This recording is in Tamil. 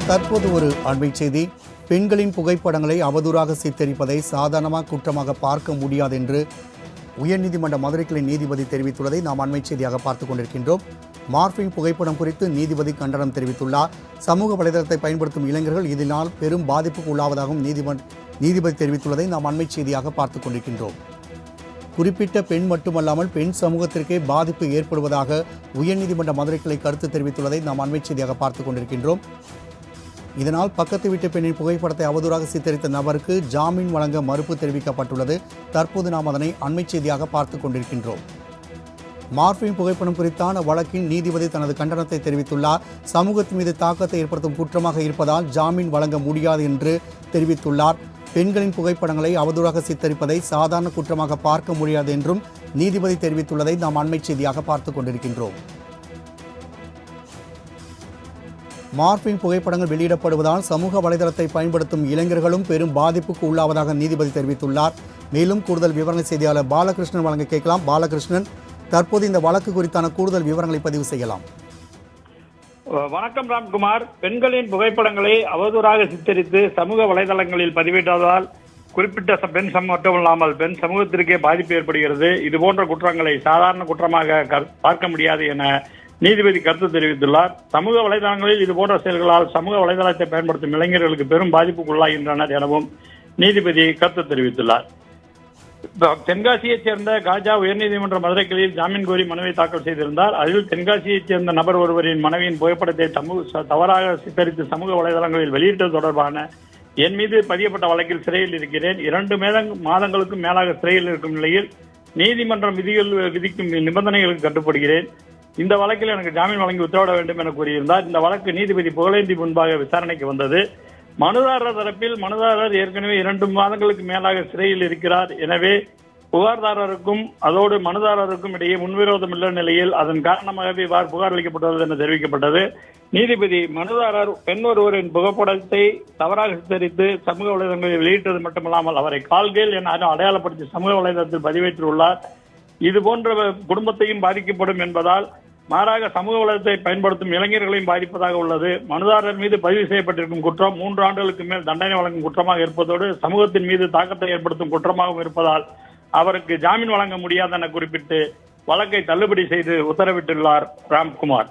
தற்போது ஒரு அண்மை செய்தி. பெண்களின் புகைப்படங்களை அவதூறாக சித்தரிப்பதை சாதாரணமாக குற்றமாக பார்க்க முடியாது என்று உயர்நீதிமன்ற மதுரை கிளை நீதிபதி தெரிவித்துள்ளதை நாம் அண்மை செய்தியாக பார்த்துக் கொண்டிருக்கின்றோம். மார்பிங் புகைப்படம் குறித்து நீதிபதி கண்டனம் தெரிவித்துள்ளார். சமூக வலைதளத்தை பயன்படுத்தும் இளைஞர்கள் இதனால் பெரும் பாதிப்புக்கு உள்ளாவதாகவும் நீதிபதி தெரிவித்துள்ளதை நாம் அண்மை செய்தியாக பார்த்துக் கொண்டிருக்கின்றோம். குறிப்பிட்ட பெண் மட்டுமல்லாமல் பெண் சமூகத்திற்கே பாதிப்பு ஏற்படுவதாக உயர்நீதிமன்ற மதுரை கிளை கருத்து தெரிவித்துள்ளதை நாம் அண்மை செய்தியாக பார்த்துக் கொண்டிருக்கின்றோம். இதனால் பக்கத்து வீட்டு பெண்ணின் புகைப்படத்தை அவதூறாக சித்தரித்த நபருக்கு ஜாமீன் வழங்க மறுப்பு தெரிவிக்கப்பட்டுள்ளது. தற்போது நாம் அதனை அண்மை செய்தியாக பார்த்துக் கொண்டிருக்கின்றோம். மார்பிங் புகைப்படம் குறித்தான வழக்கில் நீதிபதி தனது கண்டனத்தை தெரிவித்துள்ளார். சமூகத்தின் மீது தாக்கத்தை ஏற்படுத்தும் குற்றமாக இருப்பதால் ஜாமீன் வழங்க முடியாது என்று தெரிவித்துள்ளார். பெண்களின் புகைப்படங்களை அவதூறாக சித்தரிப்பதை சாதாரண குற்றமாக பார்க்க முடியாது என்றும் நீதிபதி தெரிவித்துள்ளதை நாம் அண்மை செய்தியாக பார்த்துக் கொண்டிருக்கின்றோம். மார்பிங் புகைப்படங்கள் வெளியிடப்படுவதால் சமூக வலைதளத்தை பயன்படுத்தும் இளைஞர்களும் பெரும் பாதிப்புக்கு உள்ளாவதாக நீதிபதி தெரிவித்துள்ளார். மேலும் கூடுதல் விவரங்களை செய்தியாளர் பாலகிருஷ்ணன் வழங்க கேட்கலாம். பாலகிருஷ்ணன், தற்போது இந்த வழக்கு குறித்தான கூடுதல் விவரங்களை பதிவு செய்யலாம். வணக்கம் ராம்குமார். பெண்களின் புகைப்படங்களை அவதூறாக சித்தரித்து சமூக வலைதளங்களில் பதிவிட்டதால் குறிப்பிட்ட பெண் மட்டுமல்லாமல் பெண் சமூகத்திற்கே பாதிப்பு ஏற்படுகிறது. இதுபோன்ற குற்றங்களை சாதாரண குற்றமாக பார்க்க முடியாது என நீதிபதி கருத்து தெரிவித்துள்ளார். சமூக வலைதளங்களில் இதுபோன்ற செயல்களால் சமூக வலைதளத்தை பயன்படுத்தும் இளைஞர்களுக்கு பெரும் பாதிப்புக்குள்ளாகின்றனர் எனவும் நீதிபதி கருத்து தெரிவித்துள்ளார். தென்காசியைச் சேர்ந்த காஜா உயர்நீதிமன்ற மதுரை கிளையில் ஜாமீன் கோரி மனுவை தாக்கல் செய்திருந்தார். அதில் தென்காசியைச் சேர்ந்த நபர் ஒருவரின் மனைவியின் புகைப்படத்தை தவறாக சித்தரித்து சமூக வலைதளங்களில் வெளியிட்டது தொடர்பான என் மீது பதியப்பட்ட வழக்கில் சிறையில் இருக்கிறேன். 2 மாதங்களுக்கும் மேலாக சிறையில் இருக்கும் நிலையில் நீதிமன்றம் விதிக்கும் நிபந்தனைகளுக்கு கட்டுப்படுகிறேன். இந்த வழக்கில் எனக்கு ஜாமீன் வழங்கி உத்தரவிட வேண்டும் என கூறியிருந்தார். இந்த வழக்கு நீதிபதி புகழேந்தி முன்பாக விசாரணைக்கு வந்தது. மனுதாரர் தரப்பில் மனுதாரர் ஏற்கனவே 2 மாதங்களுக்கு மேலாக சிறையில் இருக்கிறார். எனவே புகார்தாரருக்கும் அதோடு மனுதாரருக்கும் இடையே முன்விரோதம் உள்ள நிலையில் அதன் காரணமாகவே இவ்வாறு புகார் அளிக்கப்பட்டுள்ளது என தெரிவிக்கப்பட்டது. நீதிபதி மனுதாரர் பெண் ஒருவரின் புகைப்படத்தை தவறாக சித்தரித்து சமூக வலைதளங்களில் வெளியிட்டது மட்டுமல்லாமல் அவரை கால்கேல் என அடையாளப்படுத்தி சமூக வலைதளத்தில் பதிவேற்றுள்ளார். இதுபோன்ற குடும்பத்தையும் பாதிக்கப்படும் என்பதால் மாறாக சமூக வலைதளத்தை பயன்படுத்தும் இளைஞர்களையும் பாதிப்பதாக உள்ளது. மனுதாரர் மீது பதிவு செய்யப்பட்டிருக்கும் குற்றம் 3 ஆண்டுகளுக்கு மேல் தண்டனை வழங்கும் குற்றமாக இருப்பதோடு சமூகத்தின் மீது தாக்கத்தை ஏற்படுத்தும் குற்றமாகவும் இருப்பதால் அவருக்கு ஜாமீன் வழங்க முடியாது என குறிப்பிட்டு வழக்கை தள்ளுபடி செய்து உத்தரவிட்டுள்ளார் ராம்குமார்.